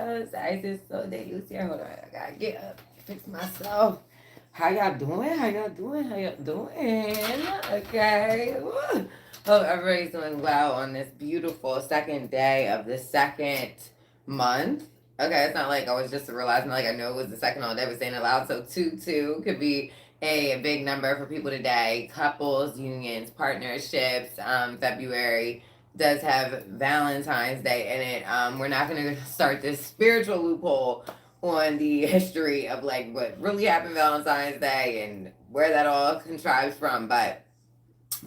loves. Isis Sol De Luz here. Hold on, I gotta get up, fix myself. How y'all doing? How y'all doing? How y'all doing? Okay. Woo. Hope everybody's doing well on this beautiful second day of the second month. Okay, it's not like I was just realizing, like I know it was the second all day, but saying it loud. So 2-2 could be a big number for people today. Couples, unions, partnerships. February does have Valentine's Day in it. We're not going to start this spiritual loophole on the history of like what really happened Valentine's Day and where that all contrives from, but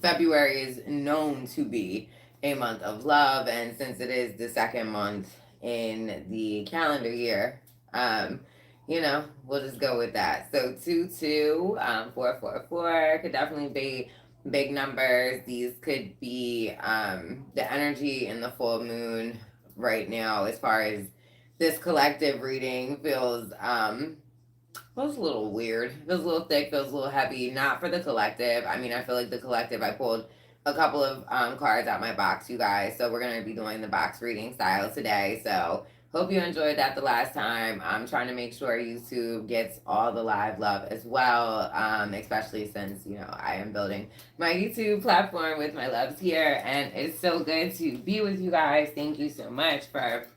February is known to be a month of love, and since it is the second month in the calendar year, um, we'll just go with that. So 2-2, 4-4-4 could definitely be big numbers. These could be the energy in the full moon right now, as far as this collective reading feels a little weird. Feels a little thick. Feels a little heavy. Not for the collective. I mean, I feel like the collective. I pulled a couple of cards out my box, you guys. So we're gonna be doing the box reading style today. So hope you enjoyed that the last time. I'm trying to make sure YouTube gets all the live love as well. Especially since I am building my YouTube platform with my loves here, and it's so good to be with you guys. Thank you so much for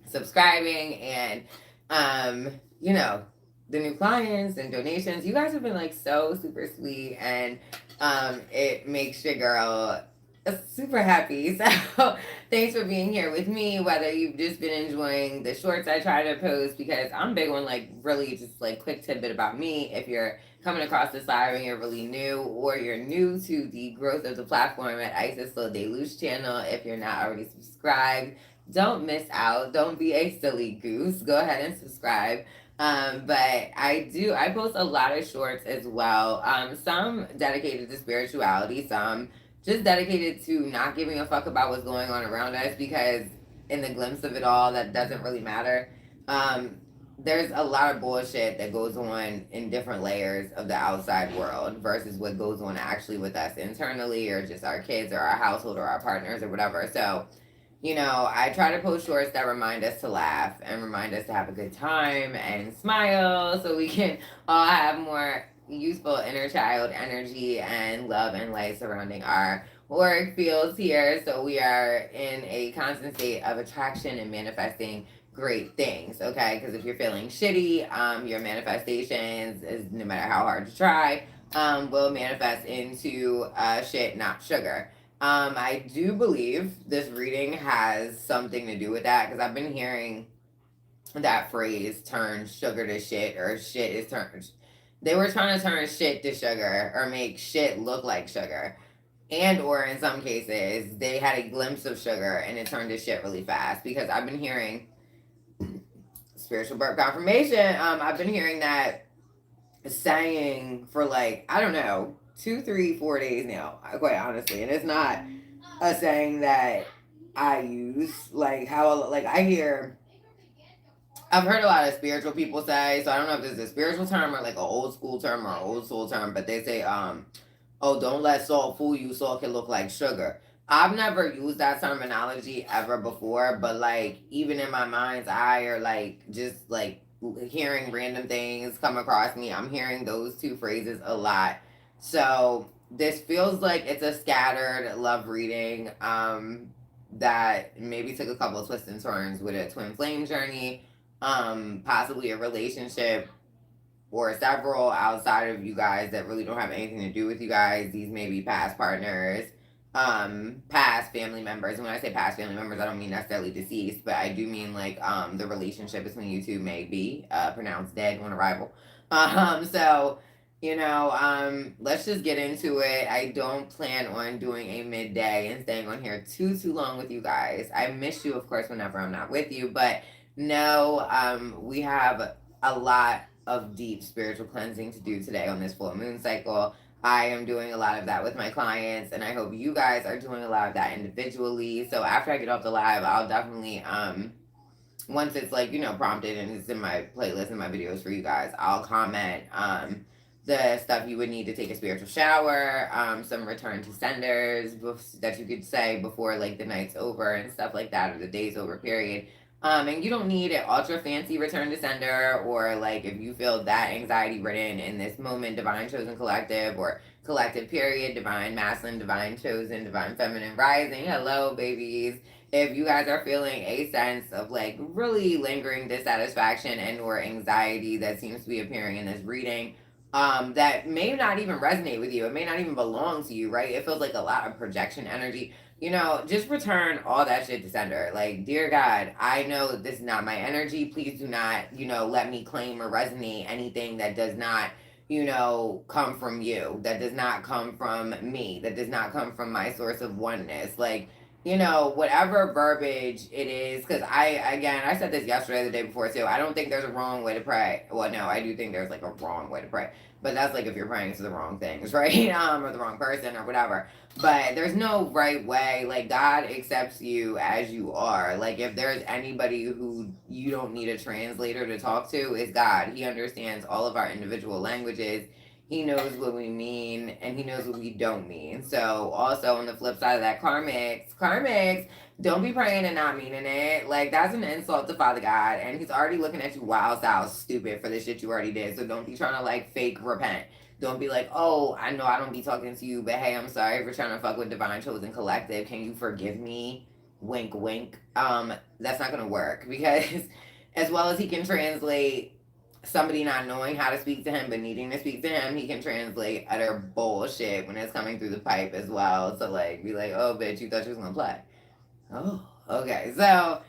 subscribing and you know the new clients and donations. You guys have been like so super sweet, and it makes your girl super happy. So thanks for being here with me, whether you've just been enjoying the shorts I try to post, because I'm big on like really just like quick tidbit about me. If you're coming across this live and you're really new, or you're new to the growth of the platform at Isis Sol De Luz channel, if you're not already subscribed, don't miss out. Don't be a silly goose. Go ahead and subscribe. But I post a lot of shorts as well. Some dedicated to spirituality, some just dedicated to not giving a fuck about what's going on around us, because in the glimpse of it all, that doesn't really matter. Um, there's a lot of bullshit that goes on in different layers of the outside world versus what goes on actually with us internally, or just our kids or our household or our partners or whatever. So I try to post shorts that remind us to laugh and remind us to have a good time and smile, so we can all have more useful inner child energy and love and light surrounding our work fields here. So we are in a constant state of attraction and manifesting great things, okay? Because if you're feeling shitty, your manifestations, is no matter how hard you try, will manifest into shit, not sugar. I do believe this reading has something to do with that, because I've been hearing that phrase, turn sugar to shit, or shit is turned. They were trying to turn shit to sugar, or make shit look like sugar. And or in some cases, they had a glimpse of sugar and it turned to shit really fast, because I've been hearing spiritual birth confirmation. I've been hearing that saying for like, I don't know, 2, 3, 4 days now, quite honestly. And it's not a saying that I use. Like how, like I've heard a lot of spiritual people say, so I don't know if this is a spiritual term or like an old school term or an old soul term, but they say, oh, don't let salt fool you, salt can look like sugar. I've never used that terminology ever before, but like even in my mind's eye, or like just like hearing random things come across me, I'm hearing those two phrases a lot. So this feels like it's a scattered love reading, that maybe took a couple of twists and turns with a twin flame journey, possibly a relationship or several outside of you guys that really don't have anything to do with you guys. These may be past partners, past family members. And when I say past family members, I don't mean necessarily deceased, but I do mean like the relationship between you two may be pronounced dead on arrival. So let's just get into it. I don't plan on doing a midday and staying on here too long with you guys. I miss you, of course, whenever I'm not with you, but no, we have a lot of deep spiritual cleansing to do today on this full moon cycle. I am doing a lot of that with my clients, and I hope you guys are doing a lot of that individually. So after I get off the live, I'll definitely once it's like prompted and it's in my playlist and my videos for you guys, I'll comment the stuff you would need to take a spiritual shower, some return to senders that you could say before like the night's over and stuff like that, or the day's over period. And you don't need an ultra fancy return to sender, or like if you feel that anxiety ridden in this moment, divine chosen collective or collective period, divine masculine, divine chosen, divine feminine rising. Hello, babies. If you guys are feeling a sense of like really lingering dissatisfaction and or anxiety that seems to be appearing in this reading, that may not even resonate with you. It may not even belong to you, right? It feels like a lot of projection energy. Just return all that shit to sender. Like, dear God, I know that this is not my energy. Please do not, let me claim or resonate anything that does not, come from you, that does not come from me, that does not come from my source of oneness. Like, whatever verbiage it is, because I said this yesterday, the day before too. I don't think there's a wrong way to pray. Well, no, I do think there's like a wrong way to pray, but that's like if you're praying to the wrong things, right? Or the wrong person or whatever. But there's no right way. Like, God accepts you as you are. Like, if there's anybody who you don't need a translator to talk to, it's God. He understands all of our individual languages. He knows what we mean and he knows what we don't mean. So also on the flip side of that, karmics, don't be praying and not meaning it. Like, that's an insult to Father God, and he's already looking at you wild style stupid for the shit you already did. So don't be trying to like fake repent. Don't be like, oh, I know I don't be talking to you, but hey, I'm sorry for trying to fuck with Divine Chosen Collective. Can you forgive me? Wink, wink. That's not gonna work, because as well as he can translate somebody not knowing how to speak to him but needing to speak to him, he can translate utter bullshit when it's coming through the pipe as well. So like, be like, oh, bitch, you thought you was gonna play? Oh, okay. So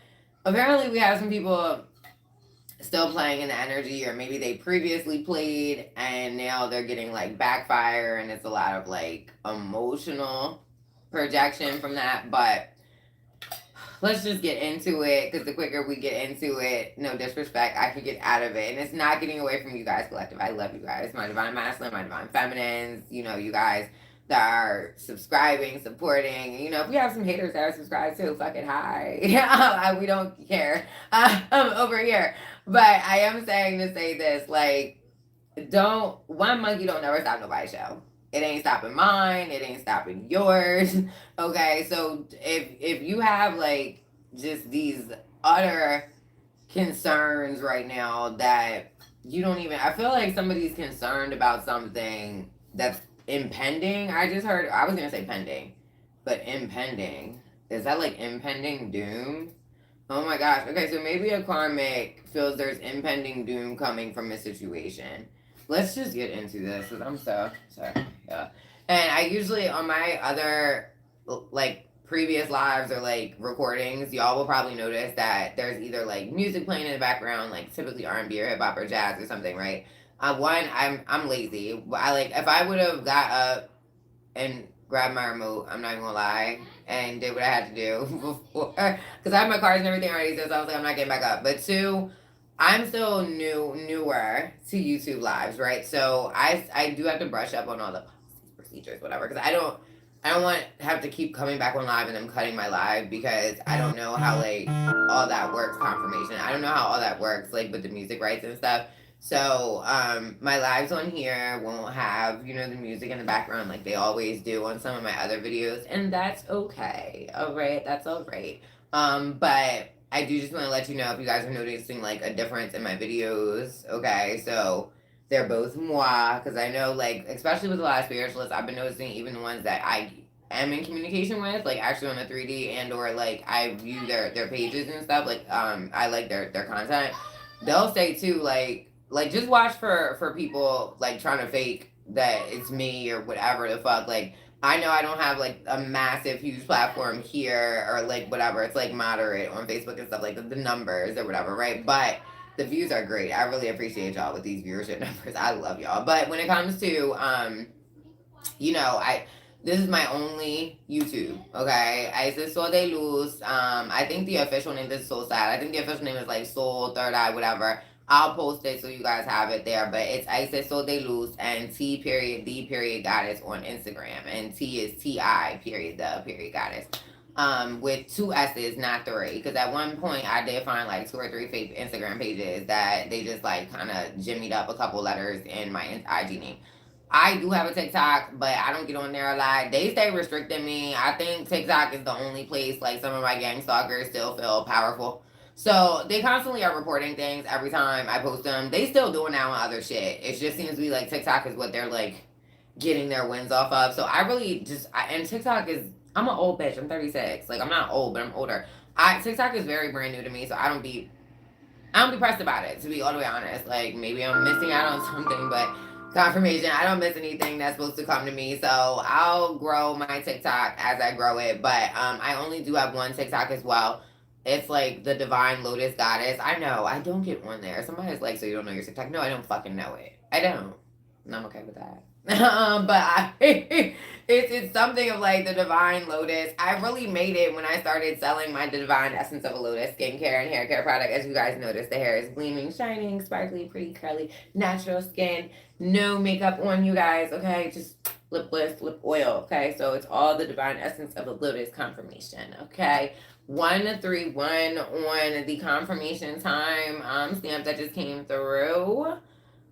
apparently we have some people still playing in the energy, or maybe they previously played and now they're getting like backfire, and it's a lot of like emotional projection from that. But let's just get into it, because the quicker we get into it, no disrespect, I could get out of it. And it's not getting away from you guys, collective. I love you guys, my divine masculine, my divine feminines, you guys that are subscribing, supporting. If we have some haters that are subscribed too, fucking hi. Yeah, we don't care over here. But I am saying to say this, like, one monkey don't never stop nobody's show. It ain't stopping mine. It ain't stopping yours. Okay, so if you have like just these utter concerns right now that you don't even, I feel like somebody's concerned about something that's impending. I just heard, I was gonna say pending, but impending. Is that like impending doom? Oh my gosh. Okay, so maybe a karmic feels there's impending doom coming from a situation. Let's just get into this, because I'm so sorry. Yeah. And I usually, on my other like previous lives or like recordings, y'all will probably notice that there's either like music playing in the background, like typically R&B or hip hop or jazz or something, right? I'm lazy. I like, if I would have got up and grabbed my remote, I'm not even gonna lie, and did what I had to do before, because I have my cards and everything already, so I was like, I'm not getting back up. But two, I'm still newer to YouTube lives, right? So I do have to brush up on all the procedures, whatever, because I don't want to have to keep coming back on live and them cutting my live, because I don't know how like all that works, confirmation. I don't know how all that works, like with the music rights and stuff. So my lives on here won't have, the music in the background like they always do on some of my other videos, and that's okay. All right, that's all right. But I do just want to let you know if you guys are noticing like a difference in my videos. Okay, so they're both moi, because I know, like, especially with a lot of spiritualists, I've been noticing even the ones that I am in communication with, like actually on the 3D, and or like I view their pages and stuff, like I like their content. They'll say too, like just watch for people like trying to fake that it's me or whatever the fuck. Like, I know I don't have like a massive huge platform here or like whatever. It's like moderate on Facebook and stuff, like the numbers or whatever, right? But the views are great. I really appreciate y'all with these viewership numbers. I love y'all. But when it comes to this is my only YouTube, okay? I Sol De Luz. I think the official name, this is so sad. I think the official name is like Soul Third Eye, whatever. I'll post it so you guys have it there. But it's Isis Sol De Luz and T period D period Goddess on Instagram. And T is TI period the period Goddess. With 2 S's, not 3. Because at one point I did find like 2 or 3 fake Instagram pages that they just like kind of jimmied up a couple letters in my IG name. I do have a TikTok, but I don't get on there a lot. They stay restricting me. I think TikTok is the only place like some of my gang stalkers still feel powerful. So they constantly are reporting things every time I post them. They still doing that on other shit. It just seems to be like TikTok is what they're like getting their wins off of. So I really and TikTok is, I'm an old bitch. I'm 36. Like I'm not old, but I'm older. TikTok is very brand new to me, so I don't be pressed about it, to be all the way honest. Like maybe I'm missing out on something, but confirmation, I don't miss anything that's supposed to come to me. So I'll grow my TikTok as I grow it. But I only do have one TikTok as well. It's like the Divine Lotus Goddess. I know, I don't get on there. Somebody's like, so you don't know your TikTok? No, I don't fucking know it. I don't. And I'm okay with that. It's something of like the Divine Lotus. I really made it when I started selling my Divine Essence of a Lotus skincare and hair care product. As you guys notice, the hair is gleaming, shining, sparkly, pretty, curly, natural skin. No makeup on, you guys, okay? Just lip gloss, lip oil, okay? So it's all the Divine Essence of a Lotus confirmation, okay? 131 on the confirmation time stamp that just came through.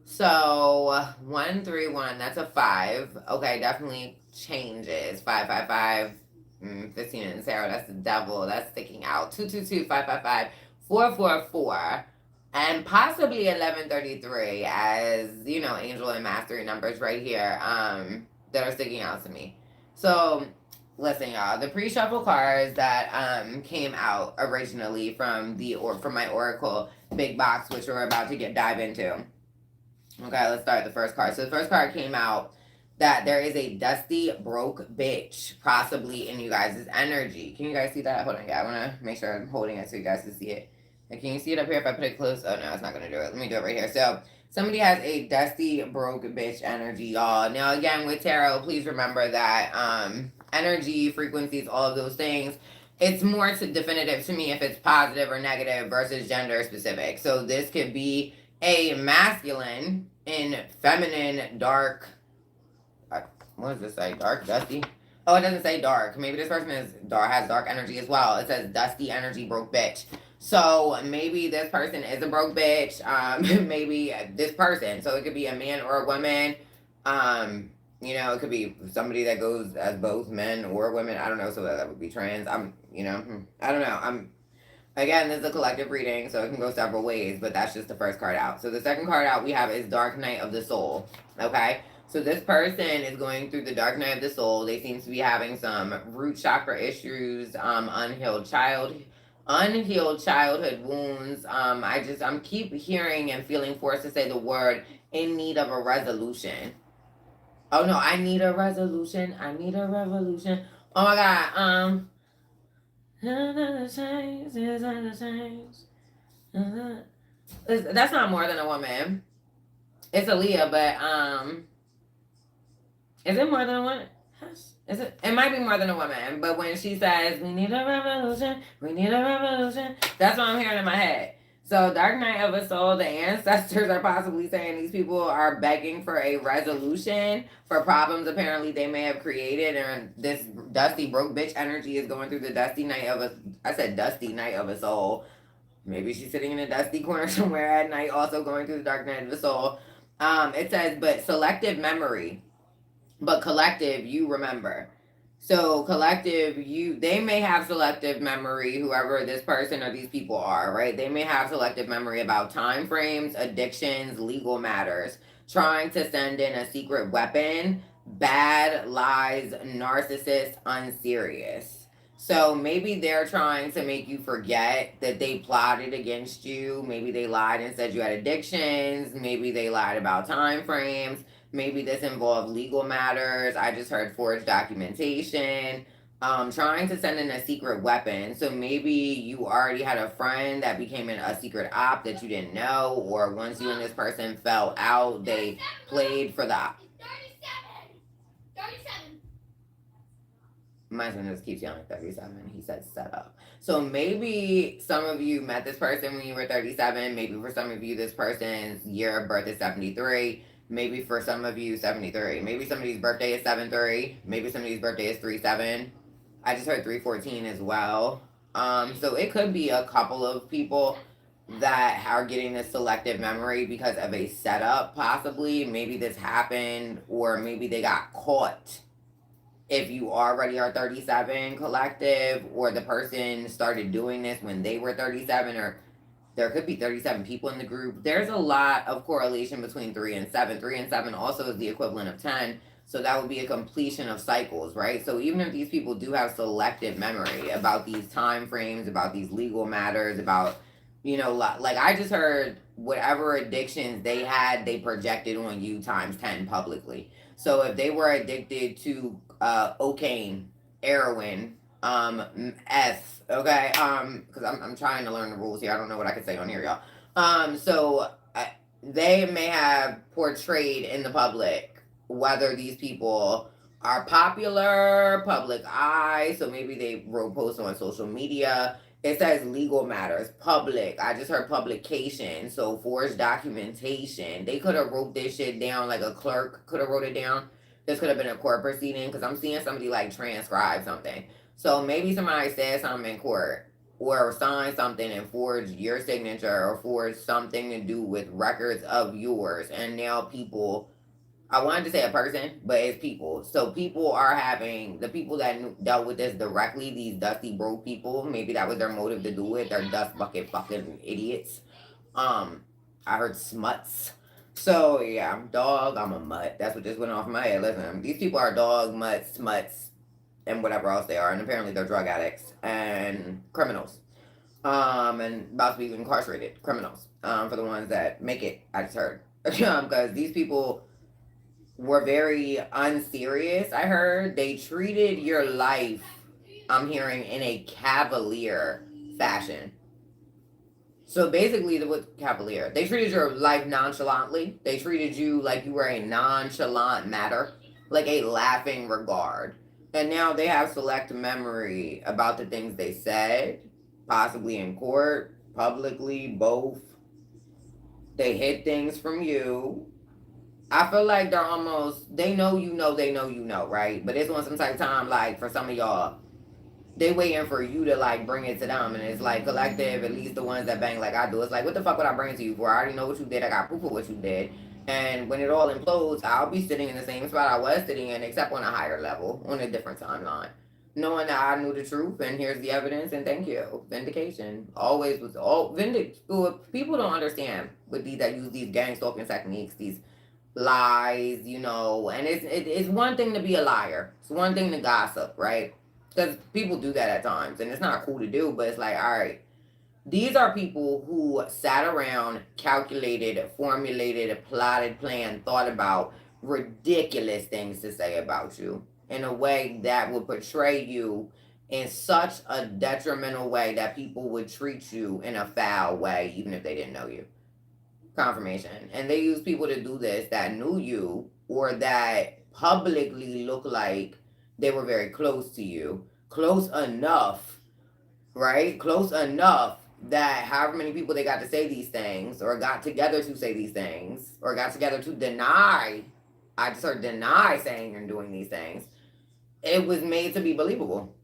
So 131, that's a 5. Okay, definitely changes. 555, 15 and 0. That's the devil. That's sticking out. 222, 555, 444, and possibly 1133 as, you know, angel and mastery numbers right here that are sticking out to me. So listen, y'all, the pre-shuffle cards that came out originally from from my Oracle big box, which we're about to dive into. Okay, let's start the first card. So the first card came out that there is a dusty, broke bitch possibly in you guys' energy. Can you guys see that? Hold on, yeah, I want to make sure I'm holding it so you guys can see it. And can you see it up here if I put it close? Oh, no, it's not going to do it. Let me do it right here. So somebody has a dusty, broke bitch energy, y'all. Now, again, with tarot, please remember that energy, frequencies, all of those things, it's more definitive to me if it's positive or negative versus gender specific. So this could be a masculine in feminine, dark. What does this say? Dark, dusty. Oh, it doesn't say dark. Maybe this person has dark energy as well. It says dusty energy, broke bitch. So maybe this person is a broke bitch. Maybe this person. So it could be a man or a woman. You know, it could be somebody that goes as both men or women. I don't know. So that would be trans. You know, I don't know. Again, this is a collective reading, so it can go several ways, but that's just the first card out. So the second card out we have is Dark Night of the Soul, okay? So this person is going through the Dark Night of the Soul. They seem to be having some root chakra issues, unhealed childhood wounds. I'm keep hearing and feeling forced to say the word in need of a resolution. Oh no, I need a resolution. I need a revolution. Oh my God, that's not more than a woman. It's a Leah, but is it more than a woman? Is it? It might be more than a woman, but when she says we need a revolution, that's what I'm hearing in my head. So Dark Night of a Soul, the ancestors are possibly saying these people are begging for a resolution for problems apparently they may have created, and this dusty broke bitch energy is going through the dusty night of dusty night of a soul. Maybe she's sitting in a dusty corner somewhere at night, also going through the dark night of the soul. It says, but selective memory, but collective, you remember. So collective, they may have selective memory, whoever this person or these people are, right? They may have selective memory about time frames, addictions, legal matters, trying to send in a secret weapon, bad lies, narcissist, unserious. So maybe they're trying to make you forget that they plotted against you. Maybe they lied and said you had addictions. Maybe they lied about time frames. Maybe this involved legal matters. I just heard forged documentation. Trying to send in a secret weapon. So maybe you already had a friend that became a secret op that you didn't know, or once you and this person fell out, they played for the. 37. My son just keeps yelling 37. He said set up. So maybe some of you met this person when you were 37. Maybe for some of you, this person's year of birth is 73. Maybe for some of you, 73. Maybe somebody's birthday is 7-3. Maybe somebody's birthday is 3-7. I just heard 3-14 as well. So it could be a couple of people that are getting this selective memory because of a setup, possibly. Maybe this happened, or maybe they got caught if you already are 37 collective, or the person started doing this when they were 37, or there could be 37 people in the group. There's a lot of correlation between 3 and 7. 3 and 7 also is the equivalent of 10. So that would be a completion of cycles, right? So even if these people do have selective memory about these time frames, about these legal matters, about, like I just heard whatever addictions they had, they projected on you times 10 publicly. So if they were addicted to cocaine, heroin, okay, because I'm trying to learn the rules here. I don't know what I can say on here, y'all. So they may have portrayed in the public whether these people are popular, public eye. So maybe they wrote posts on social media. It says legal matters, public. I just heard publication, so forged documentation. They could have wrote this shit down, like a clerk could have wrote it down. This could have been a court proceeding, because I'm seeing somebody like transcribe something. So maybe somebody said something in court, or signed something and forged your signature, or forged something to do with records of yours, and now people, I wanted to say a person, but it's people. So people are having, the people that dealt with this directly, these dusty broke people, maybe that was their motive to do it. They're dust bucket fucking idiots. I heard smuts. So yeah, dog, I'm a mutt. That's what just went off my head. Listen, these people are dog, mutts, smuts, and whatever else they are. And apparently they're drug addicts and criminals. And about to be incarcerated criminals. For the ones that make it, I just heard. Because these people were very unserious. I heard they treated your life, I'm hearing, in a cavalier fashion. So basically, what cavalier? They treated your life nonchalantly. They treated you like you were a nonchalant matter, like a laughing regard. And now they have select memory about the things they said, possibly in court, publicly, both. They hid things from you. I feel like they're almost, they know you know, they know you know, right? But it's on some type of time, like for some of y'all, they waiting for you to like bring it to them. And it's like collective, at least the ones that bang like I do. It's like, what the fuck would I bring it to you for? I already know what you did. I got proof of what you did. And when it all implodes, I'll be sitting in the same spot I was sitting in, except on a higher level, on a different timeline. Knowing that I knew the truth, and here's the evidence, and thank you. Vindication. Always was all people don't understand with these that use these gang stalking techniques, these lies, and it's one thing to be a liar. It's one thing to gossip, right? Because people do that at times, and it's not cool to do, but it's like, all right, these are people who sat around, calculated, formulated, plotted, planned, thought about ridiculous things to say about you in a way that would portray you in such a detrimental way that people would treat you in a foul way, even if they didn't know you. Confirmation. And they use people to do this that knew you, or that publicly look like they were very close to you. Close enough, right? Close enough that however many people they got to say these things, or got together to say these things, or got together to deny, I just heard deny saying and doing these things, it was made to be believable.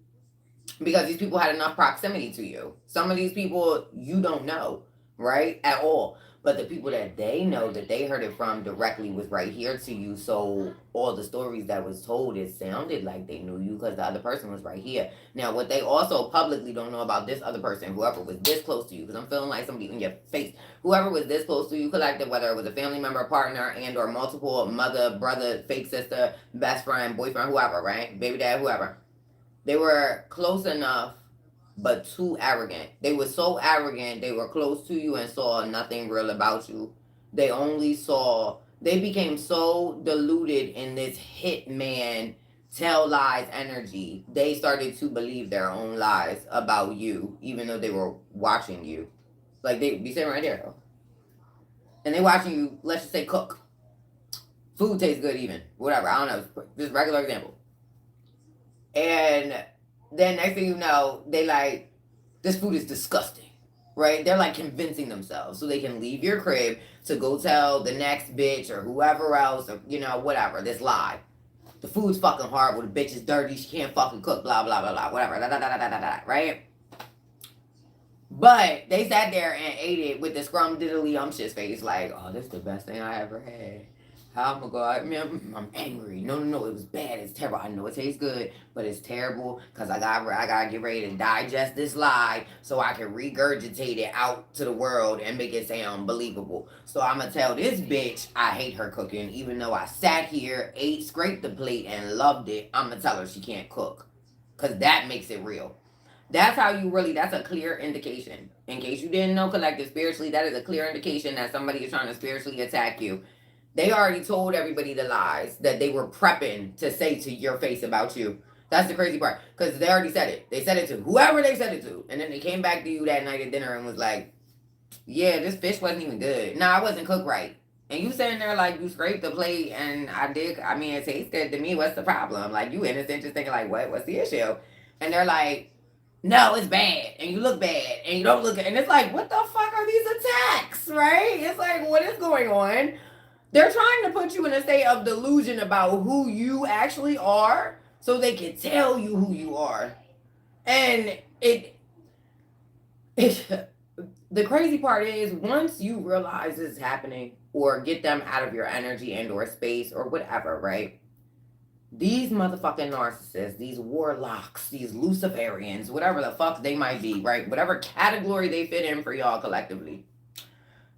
Because these people had enough proximity to you. Some of these people you don't know, right? At all. But the people that they know, that they heard it from directly, was right here to you. So all the stories that was told, it sounded like they knew you because the other person was right here. Now, what they also publicly don't know about this other person, whoever was this close to you, because I'm feeling like somebody in your face, whoever was this close to you, collective, whether it was a family member, partner, and or multiple, mother, brother, fake sister, best friend, boyfriend, whoever, right? Baby dad, whoever. They were close enough, but too arrogant. They were so arrogant, they were close to you and saw nothing real about you. They only saw, they became so deluded in this hitman, tell lies energy. They started to believe their own lies about you, even though they were watching you. Like, they be sitting right there. And they watching you, let's just say, cook. Food tastes good even. Whatever, I don't know. Just regular example. And then next thing you know, they like, this food is disgusting, right? They're like convincing themselves so they can leave your crib to go tell the next bitch or whoever else, or whatever, this lie. The food's fucking horrible, the bitch is dirty, she can't fucking cook, blah, blah, blah, blah, whatever, da, da, da, da, da, da, right? But they sat there and ate it with the scrum diddly umptious face, like, oh, this is the best thing I ever had. Oh my god, man, I'm angry. No, no, no, it was bad. It's terrible. I know it tastes good, but it's terrible because I gotta get ready to digest this lie so I can regurgitate it out to the world and make it sound believable. So I'm gonna tell this bitch I hate her cooking, even though I sat here, ate, scraped the plate, and loved it. I'm gonna tell her she can't cook because that makes it real. That's how you really, that's a clear indication. In case you didn't know, collective spiritually, that is a clear indication that somebody is trying to spiritually attack you. They already told everybody the lies that they were prepping to say to your face about you. That's the crazy part. Because they already said it. They said it to whoever they said it to. And then they came back to you that night at dinner and was like, yeah, this fish wasn't even good. Nah, I wasn't cooked right. And you sitting there like you scraped the plate and I mean, it tasted to me. What's the problem? Like, you innocent, just thinking like, what? What's the issue? And they're like, no, it's bad. And you look bad. And you don't look, and it's like, what the fuck are these attacks, right? It's like, what is going on? They're trying to put you in a state of delusion about who you actually are so they can tell you who you are. And it the crazy part is once you realize this is happening or get them out of your energy and or space or whatever, right? These motherfucking narcissists, these warlocks, these Luciferians, whatever the fuck they might be, right? Whatever category they fit in for y'all collectively,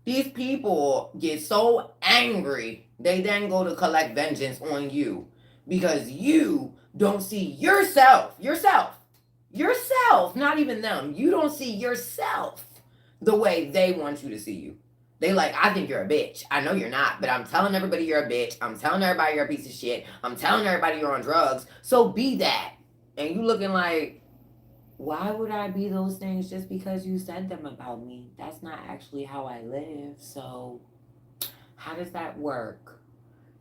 these people get so angry, they then go to collect vengeance on you because you don't see yourself, not even them. You don't see yourself the way they want you to see you. They like, I think you're a bitch. I know you're not, but I'm telling everybody you're a bitch. I'm telling everybody you're a piece of shit. I'm telling everybody you're on drugs. So be that. And you looking like, why would I be those things just because you said them about me? That's not actually how I live. So, how does that work?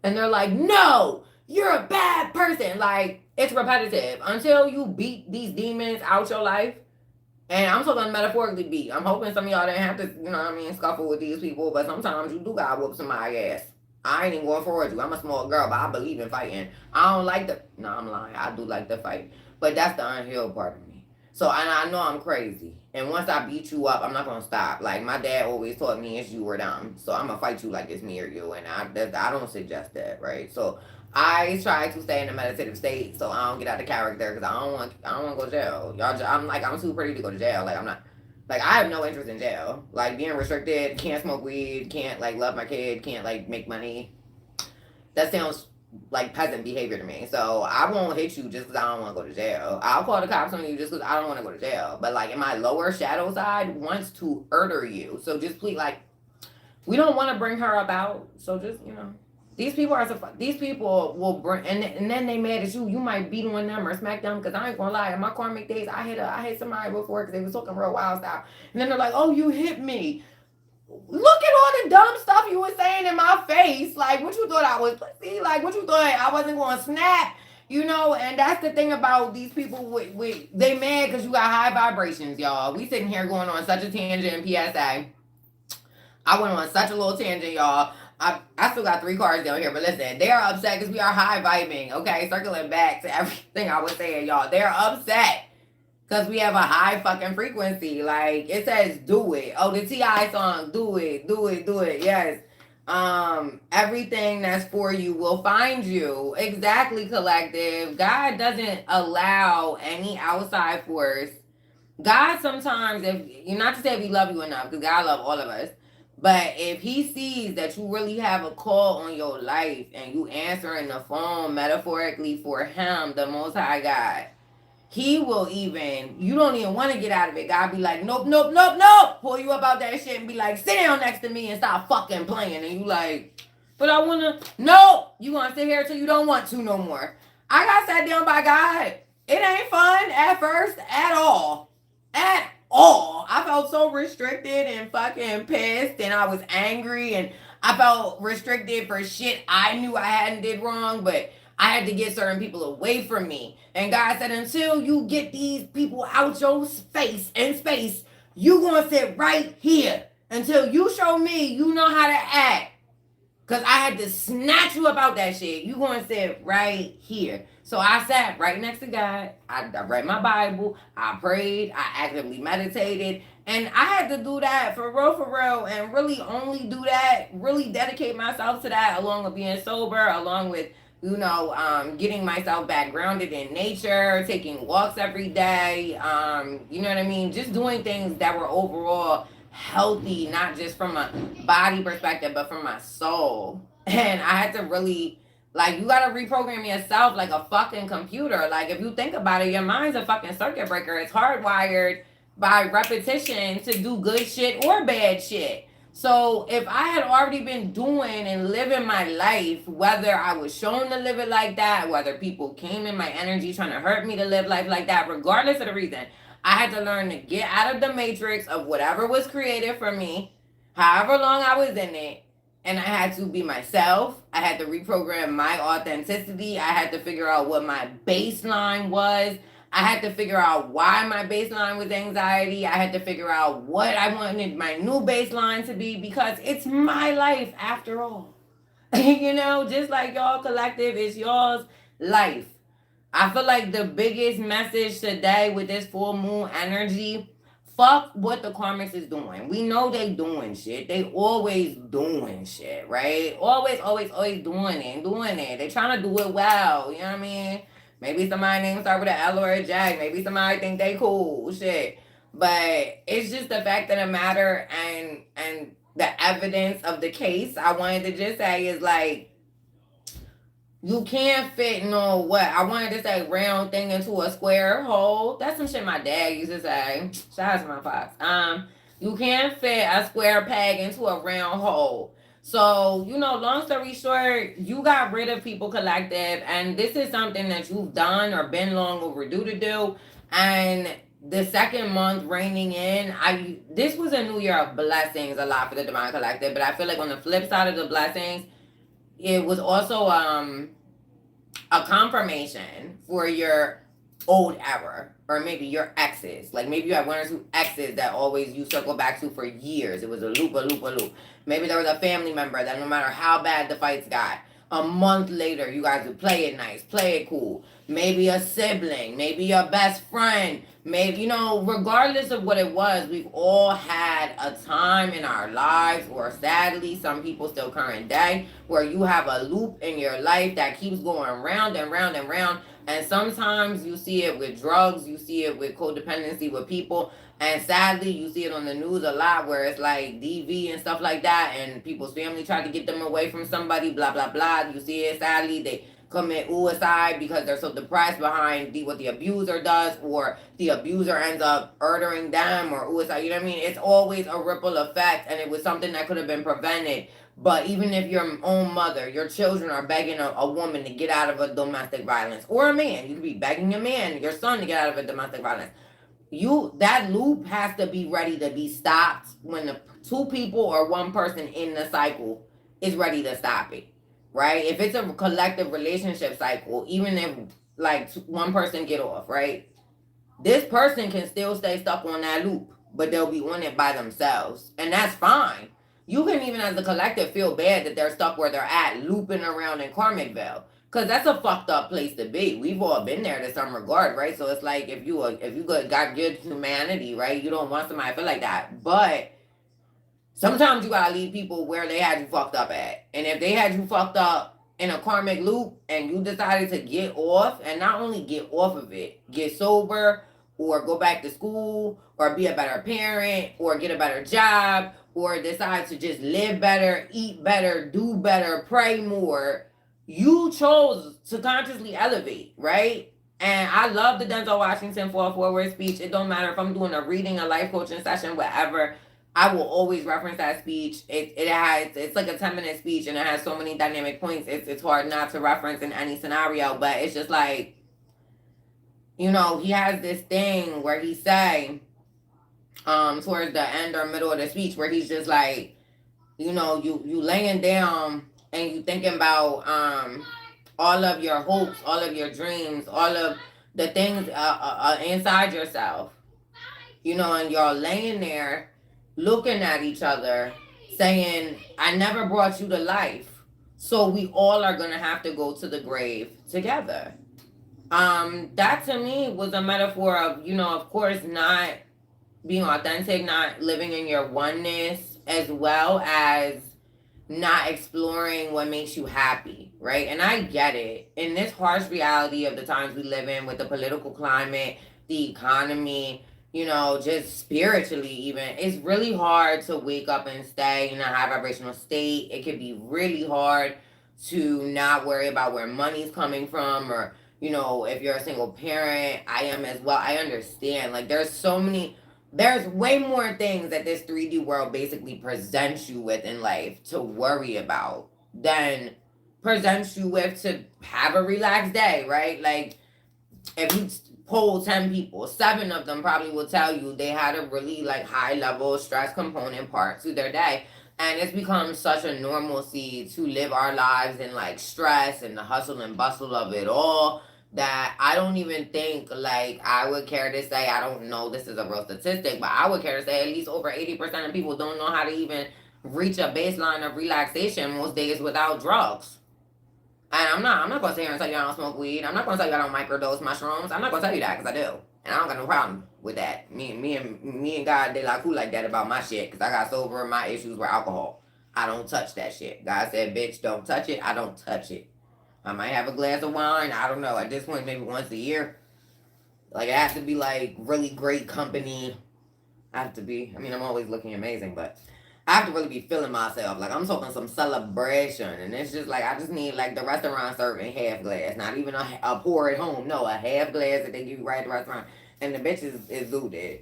And they're like, no, you're a bad person. Like, it's repetitive. Until you beat these demons out your life, and I'm talking metaphorically beat. I'm hoping some of y'all didn't have to, you know what I mean, scuffle with these people, but sometimes you do gotta whoop somebody's ass. I ain't even going forward you. I'm a small girl, but I believe in fighting. I don't like the, no, I'm lying. I do like the fight. But that's the unhealed part of me. So, and I know I'm crazy. And once I beat you up, I'm not gonna stop. Like my dad always taught me, it's you or them. So I'm gonna fight you like it's me or you. And I don't suggest that, right? So I try to stay in a meditative state so I don't get out of character because I don't want to go to jail. Y'all, I'm too pretty to go to jail. Like I'm not. Like I have no interest in jail. Like being restricted, can't smoke weed, can't like love my kid, can't like make money. That sounds like peasant behavior to me. So I won't hit you just because I don't want to go to jail. I'll call the cops on you just because I don't want to go to jail. But like in my lower shadow side wants to murder you. So just please, like, we don't want to bring her about. So just, you know, these people are so, these people will bring, and then they mad at you. You might beat on them or smack them because I ain't gonna lie. In my karmic days, I hit somebody before because they was talking real wild style, and then they're like, "Oh, you hit me." Look at all the dumb stuff you were saying in my face. Like, what you thought I was pussy? Like, what you thought I wasn't going to snap? You know, and that's the thing about these people. They mad because you got high vibrations, y'all. We sitting here going on such a tangent in PSA. I went on such a little tangent, y'all. I still got 3 cards down here, but listen, they are upset because we are high vibing. Okay, circling back to everything I was saying, y'all. They're upset because we have a high fucking frequency. Like, it says do it. Oh, the T.I. song, do it, do it, do it. Yes. Everything that's for you will find you. Exactly, collective. God doesn't allow any outside force. God sometimes, if you're not to say if he love you enough, because God love all of us, but if he sees that you really have a call on your life and you answering the phone metaphorically for him, the most high God, he will even, you don't even want to get out of it. God be like, nope, nope, nope, nope. Pull you up out that shit and be like, sit down next to me and stop fucking playing. And you like, but I want to, no, you want to sit here till you don't want to no more. I got sat down by God. It ain't fun at first at all. At all. I felt so restricted and fucking pissed and I was angry and I felt restricted for shit I knew I hadn't did wrong, but I had to get certain people away from me. And God said, until you get these people out your face and space, you gonna sit right here. Until you show me you know how to act. Because I had to snatch you about that shit. You gonna sit right here. So I sat right next to God. I read my Bible. I prayed. I actively meditated. And I had to do that for real, and really only do that, really dedicate myself to that, along with being sober, along with, getting myself back grounded in nature, taking walks every day, you know what I mean? Just doing things that were overall healthy, not just from a body perspective, but from my soul. And I had to really, like, you gotta reprogram yourself like a fucking computer. Like, if you think about it, your mind's a fucking circuit breaker. It's hardwired by repetition to do good shit or bad shit. So if I had already been doing and living my life, whether I was shown to live it like that, whether people came in my energy trying to hurt me to live life like that, regardless of the reason, I had to learn to get out of the matrix of whatever was created for me, however long I was in it, and I had to be myself. I had to reprogram my authenticity. I had to figure out what my baseline was. I had to figure out why my baseline was anxiety. I had to figure out what I wanted my new baseline to be, because it's my life after all. Just like y'all collective, it's y'all's life. I feel like the biggest message today with this full moon energy, fuck what the karmics is doing. We know they doing shit. They always doing shit, right? Always doing it. They trying to do it well. You know what I mean? Maybe somebody name start with an L or a J. Maybe somebody think they cool. Shit. But it's just the fact of the matter, and the evidence of the case I wanted to just say is like, you can't fit no what I wanted to say round thing into a square hole. That's some shit my dad used to say. Shout out to my pops. You can't fit a square peg into a round hole. So, long story short, you got rid of people collective, and this is something that you've done or been long overdue to do. And the second month reigning in, this was a new year of blessings a lot for the Divine Collective, but I feel like on the flip side of the blessings, it was also a confirmation for your old ever, or maybe your exes. Like, maybe you have one or two exes that always you circle back to for years. It was a loop. Maybe there was a family member that no matter how bad the fights got, a month later you guys would play it nice, play it cool. Maybe a sibling, maybe your best friend, maybe, regardless of what it was, we've all had a time in our lives, or sadly some people still current day, where you have a loop in your life that keeps going round and round and round. And sometimes you see it with drugs, you see it with codependency with people, and sadly you see it on the news a lot, where it's like DV and stuff like that, and people's family try to get them away from somebody, blah blah blah. You see it, sadly they commit suicide because they're so depressed behind what the abuser does, or the abuser ends up murdering them, or suicide. You know what I mean? It's always a ripple effect, and it was something that could have been prevented. But even if your own mother, your children are begging a woman to get out of a domestic violence, or a man, you could be begging your man, your son, to get out of a domestic violence. That loop has to be ready to be stopped when the two people or one person in the cycle is ready to stop it, right? If it's a collective relationship cycle, even if like one person get off, right? This person can still stay stuck on that loop, but they'll be on it by themselves, and that's fine. You can, even as a collective, feel bad that they're stuck where they're at, looping around in Karmicville, because that's a fucked up place to be. We've all been there to some regard, right? So it's like, if you got good humanity, right, you don't want somebody to feel like that. But sometimes you gotta leave people where they had you fucked up at. And if they had you fucked up in a karmic loop, and you decided to get off, and not only get off of it, get sober, or go back to school, or be a better parent, or get a better job, or decide to just live better, eat better, do better, pray more, you chose to consciously elevate, right? And I love the Denzel Washington 4 forward speech. It don't matter if I'm doing a reading, a life coaching session, whatever. I will always reference that speech. It's like a 10-minute speech, and it has so many dynamic points. It's hard not to reference in any scenario, but it's just like, he has this thing where he say, towards the end or middle of the speech, where he's just like, you laying down and you thinking about all of your hopes, all of your dreams, all of the things inside yourself, and you're laying there looking at each other saying, I never brought you to life, so we all are going to have to go to the grave together. That to me was a metaphor of, of course, not being authentic, not living in your oneness, as well as not exploring what makes you happy, right? And I get it. In this harsh reality of the times we live in with the political climate, the economy, you know, just spiritually even, it's really hard to wake up and stay in a high vibrational state. It can be really hard to not worry about where money's coming from, or, you know, if you're a single parent, I am as well. I understand. Like, there's way more things that this 3D world basically presents you with in life to worry about than presents you with to have a relaxed day, right? Like, if you poll 10 people, 7 of them probably will tell you they had a really like high level stress component part to their day. And it's become such a normalcy to live our lives in like stress and the hustle and bustle of it all, that I don't even think like I would care to say, I don't know this is a real statistic, but I would care to say at least over 80% of people don't know how to even reach a baseline of relaxation most days without drugs. And I'm not gonna sit here and tell you I don't smoke weed. I'm not gonna tell you I don't microdose mushrooms. I'm not gonna tell you that because I do, and I don't got no problem with that. Me and God, they like cool like that about my shit because I got sober. My issues were alcohol. I don't touch that shit. God said, "Bitch, don't touch it." I don't touch it. I might have a glass of wine. I don't know. At this point, maybe once a year. Like it has to be like really great company. I have to be. I mean, I'm always looking amazing, but I have to really be feeling myself. Like I'm talking some celebration, and it's just like I just need like the restaurant serving half glass, not even a pour at home. No, a half glass that they give you right at the restaurant, and the bitch is zooted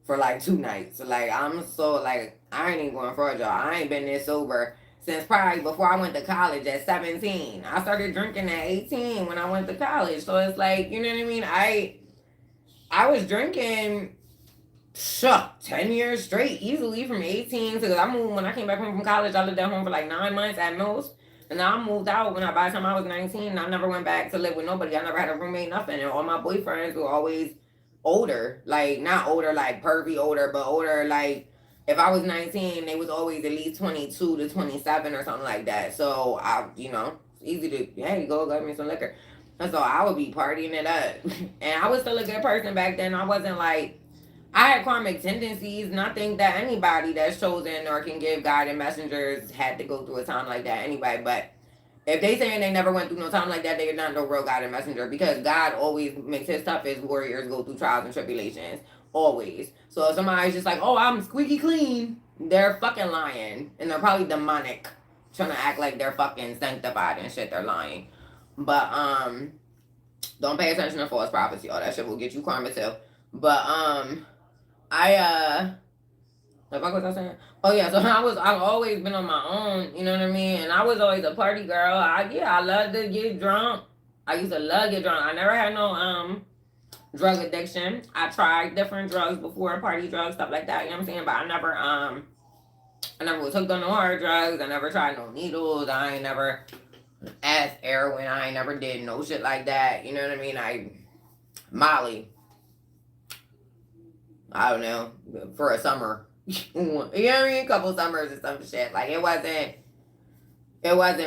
for like 2 nights. So like I'm so like I ain't even going for it, y'all. I ain't been this sober since probably before I went to college at 17. I started drinking at 18 when I went to college. So it's like you know what I mean. I was drinking 10 years straight, easily from 18 because I moved when I came back home from college. I lived at home for like 9 months at most. And then I moved out by the time I was 19. And I never went back to live with nobody. I never had a roommate, nothing. And all my boyfriends were always older. Like, not older, like pervy older, but older, like, if I was 19, they was always at least 22 to 27 or something like that. So, it's easy to, hey, go get me some liquor. And so I would be partying it up. And I was still a good person back then. I wasn't like, I had karmic tendencies, and I think that anybody that's chosen or can give guided messengers had to go through a time like that anyway. But if they saying they never went through no time like that, they're not no real guided messenger because God always makes his toughest warriors go through trials and tribulations. Always. So if somebody's just like, oh, I'm squeaky clean, they're fucking lying. And they're probably demonic, trying to act like they're fucking sanctified and shit. They're lying. But don't pay attention to false prophecy. All that shit will get you karma too. But the fuck was I saying? Oh yeah, so I've always been on my own, you know what I mean? And I was always a party girl. I love to get drunk. I used to love to get drunk. I never had no drug addiction. I tried different drugs before, party drugs, stuff like that, you know what I'm saying? But I never was hooked on no hard drugs. I never tried no needles. I ain't never asked heroin. I ain't never did no shit like that. You know what I mean? Molly, I don't know, for a summer. You know what I mean? A couple summers or some shit. Like it wasn't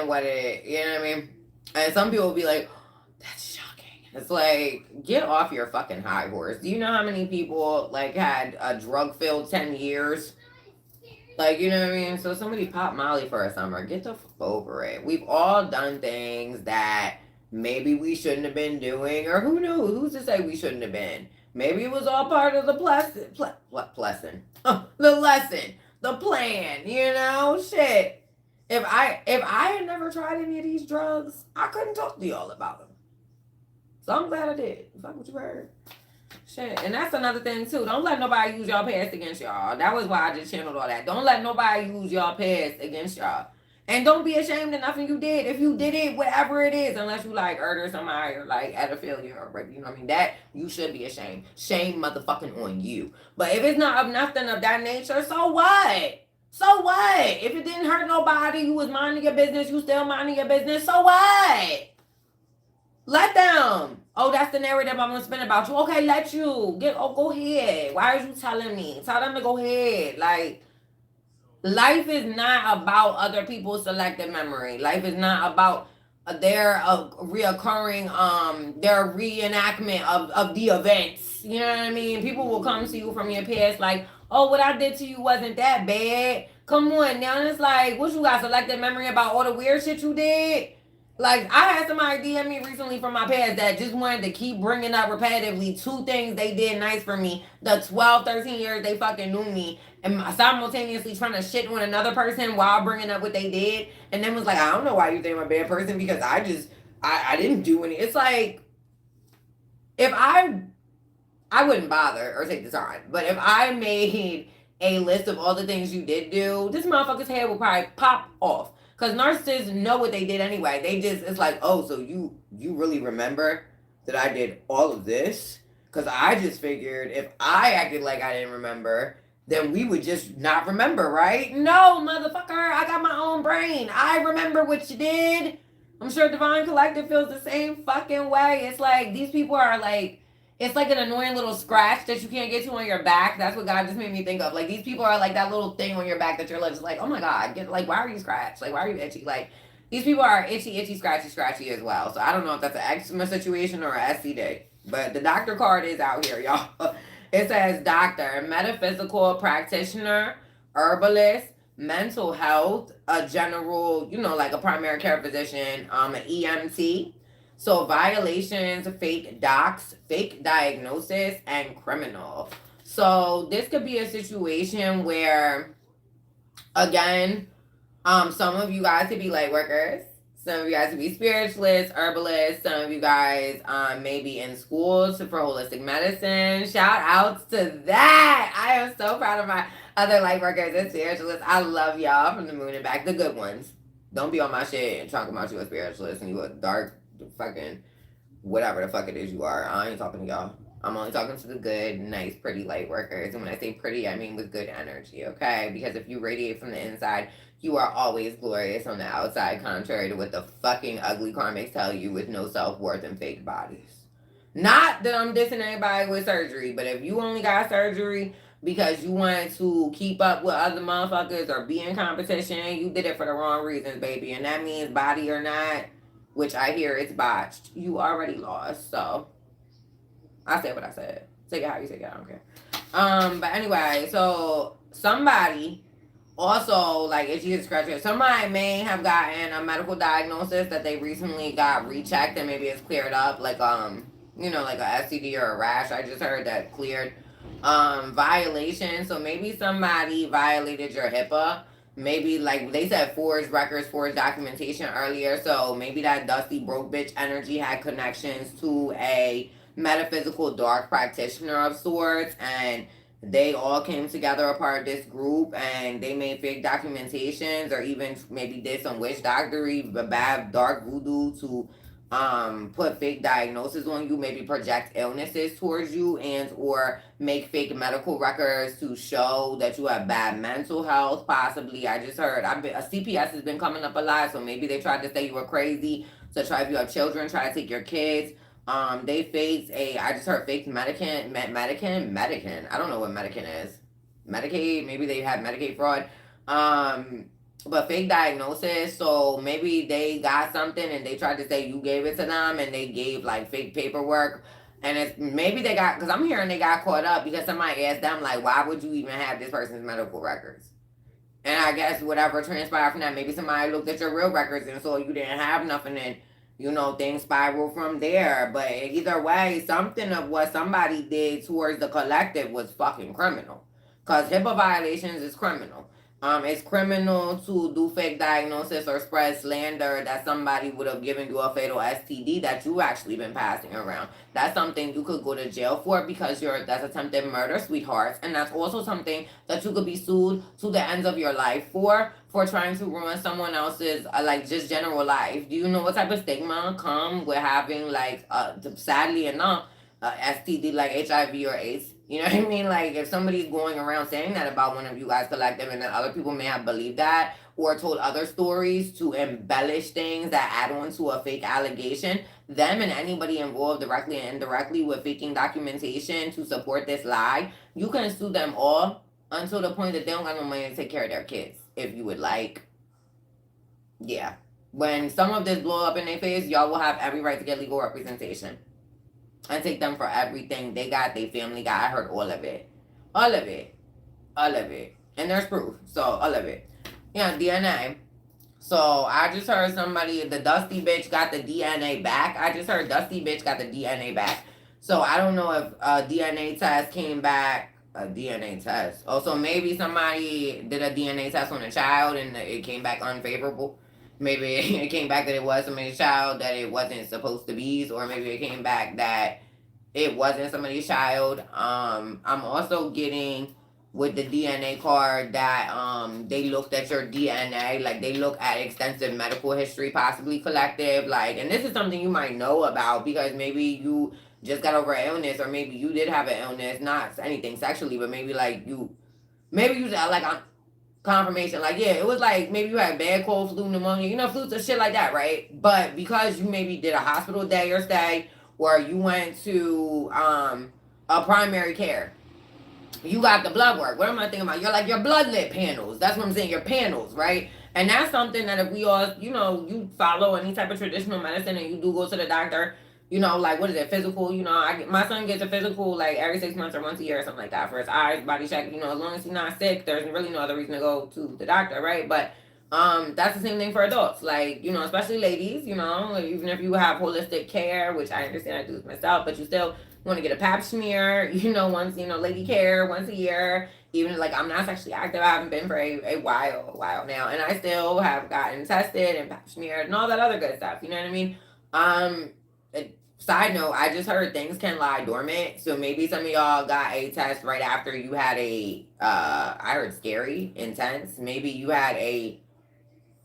what it is. You know what I mean? And some people will be like, oh, that's shocking. It's like, get off your fucking high horse. Do you know how many people like had a drug filled 10 years? Like, you know what I mean? So somebody pop Molly for a summer. Get the fuck over it. We've all done things that maybe we shouldn't have been doing, or who knows? Who's to say we shouldn't have been? Maybe it was all part of the lesson? The lesson, the plan. You know, shit. If I had never tried any of these drugs, I couldn't talk to y'all about them. So I'm glad I did. Fuck what you heard. Shit, and that's another thing too. Don't let nobody use y'all past against y'all. That was why I just channeled all that. Don't let nobody use y'all past against y'all. And don't be ashamed of nothing you did. If you did it, whatever it is, unless you like murder somebody or like at a failure or rape, you know what I mean? That you should be ashamed. Shame motherfucking on you. But if it's not of nothing of that nature, so what? So what? If it didn't hurt nobody, you was minding your business, you still minding your business, so what? Let them. Oh, that's the narrative I'm gonna spin about you. Okay, let you. Go ahead. Why are you telling me? Tell them to go ahead. Like, life is not about other people's selective memory. Life is not about reoccurring their reenactment of the events. You know what I mean? People will come to you from your past like, oh, what I did to you wasn't that bad. Come on now. And it's like, what, you got selective memory about all the weird shit you did? Like, I had somebody DM me recently from my past that just wanted to keep bringing up repetitively two things they did nice for me the 12, 13 years they fucking knew me, and simultaneously trying to shit on another person while bringing up what they did, and then was like, I don't know why you think I'm a bad person because I didn't do any. It's like, if I wouldn't bother or take the time, but if I made a list of all the things you did do, this motherfucker's head will probably pop off. Cause narcissists know what they did anyway. They just, it's like, oh, so you really remember that I did all of this? Cause I just figured if I acted like I didn't remember, then we would just not remember, right? No, motherfucker, I got my own brain. I remember what you did. I'm sure Divine Collective feels the same fucking way. It's like these people are like, it's like an annoying little scratch that you can't get to on your back. That's what God just made me think of. Like, these people are like that little thing on your back that you're just like, oh my God, get, like, why are you scratched? Like, why are you itchy? Like, these people are itchy, scratchy, scratchy as well. So I don't know if that's an eczema situation or an STD. But the doctor card is out here, y'all. It says doctor, metaphysical practitioner, herbalist, mental health, a general, like a primary care physician, an EMT. So violations, fake docs, fake diagnosis, and criminal. So this could be a situation where, again, some of you guys could be light workers. Some of you guys could be spiritualists, herbalists. Some of you guys may be in schools for holistic medicine. Shout outs to that. I am so proud of my other light workers and spiritualists. I love y'all from the moon and back, the good ones. Don't be on my shit and talking about you a spiritualist and you a dark fucking whatever the fuck it is you are. I ain't talking to y'all. I'm only talking to the good, nice, pretty light workers. And when I say pretty, I mean with good energy, okay? Because if you radiate from the inside, you are always glorious on the outside, contrary to what the fucking ugly karmics tell you with no self-worth and fake bodies. Not that I'm dissing anybody with surgery, but if you only got surgery because you wanted to keep up with other motherfuckers or be in competition, you did it for the wrong reasons, baby. And that means body or not, which I hear is botched, you already lost. So I said what I said. Take it how you take it. I don't care. But anyway, so somebody also, like, if you scratch it, somebody may have gotten a medical diagnosis that they recently got rechecked and maybe it's cleared up, like like a STD or a rash. I just heard that cleared. Violation. So maybe somebody violated your HIPAA. Maybe, like they said, forged records, forged documentation earlier. So maybe that dusty broke bitch energy had connections to a metaphysical dark practitioner of sorts, and they all came together a part of this group and they made fake documentations or even maybe did some witch doctory, bad dark voodoo to put fake diagnosis on you, maybe project illnesses towards you, and or make fake medical records to show that you have bad mental health. Possibly, I just heard a CPS has been coming up a lot, so maybe they tried to say you were crazy. So try, if you have children, try to take your kids. They faked I just heard fake Medicaid. I don't know what Medicaid is. Medicaid, maybe they had Medicaid fraud. But fake diagnosis. So maybe they got something and they tried to say you gave it to them and they gave like fake paperwork. And it's maybe they got, because I'm hearing they got caught up because somebody asked them, like, why would you even have this person's medical records? And I guess whatever transpired from that, maybe somebody looked at your real records and saw you didn't have nothing, and things spiral from there. But either way, something of what somebody did towards the collective was fucking criminal. Because HIPAA violations is criminal. It's criminal to do fake diagnosis or spread slander that somebody would have given you a fatal STD that you actually been passing around. That's something you could go to jail for because that's attempted murder, sweethearts. And that's also something that you could be sued to the ends of your life for trying to ruin someone else's, like, just general life. Do you know what type of stigma come with having, like, sadly enough, STD like HIV or AIDS? You know what I mean? Like, if somebody's going around saying that about one of you guys collective and then other people may have believed that or told other stories to embellish things that add on to a fake allegation, them and anybody involved directly and indirectly with faking documentation to support this lie, you can sue them all until the point that they don't got no money to take care of their kids. If you would like. Yeah. When some of this blow up in their face, y'all will have every right to get legal representation and take them for everything they got, they family got. I heard all of it. All of it. All of it. And there's proof. So, all of it. Yeah, DNA. So, I just heard somebody, the Dusty bitch got the DNA back. I just heard Dusty bitch got the DNA back. So, I don't know if a DNA test came back. A DNA test. Oh, so maybe somebody did a DNA test on a child and it came back unfavorable. Maybe it came back that it was somebody's child that it wasn't supposed to be, or maybe it came back that it wasn't somebody's child. I'm also getting with the DNA card that they looked at your DNA, like they look at extensive medical history, possibly collective, like, and this is something you might know about because maybe you just got over an illness, or maybe you did have an illness, not anything sexually, but maybe like maybe you like on confirmation, like yeah, it was like maybe you had bad cold, flu, pneumonia, flus or shit like that, right? But because you maybe did a hospital day or stay, or you went to a primary care, you got the blood work. What am I thinking about? You're like your blood lip panels. That's what I'm saying. Your panels, right? And that's something that if we all, you follow any type of traditional medicine and you do go to the doctor, like what is it, physical? My son gets a physical like every 6 months or once a year or something like that for his eyes, body check. As long as he's not sick, there's really no other reason to go to the doctor, right? But that's the same thing for adults, like especially ladies. Even if you have holistic care, which I understand I do this myself, but you still want to get a pap smear, once, lady care once a year. Even like I'm not sexually active, I haven't been for a while now, and I still have gotten tested and pap smeared and all that other good stuff. You know what I mean? Um, Side note, I just heard things can lie dormant, so maybe some of y'all got a test right after you had a I heard scary, intense. Maybe you had a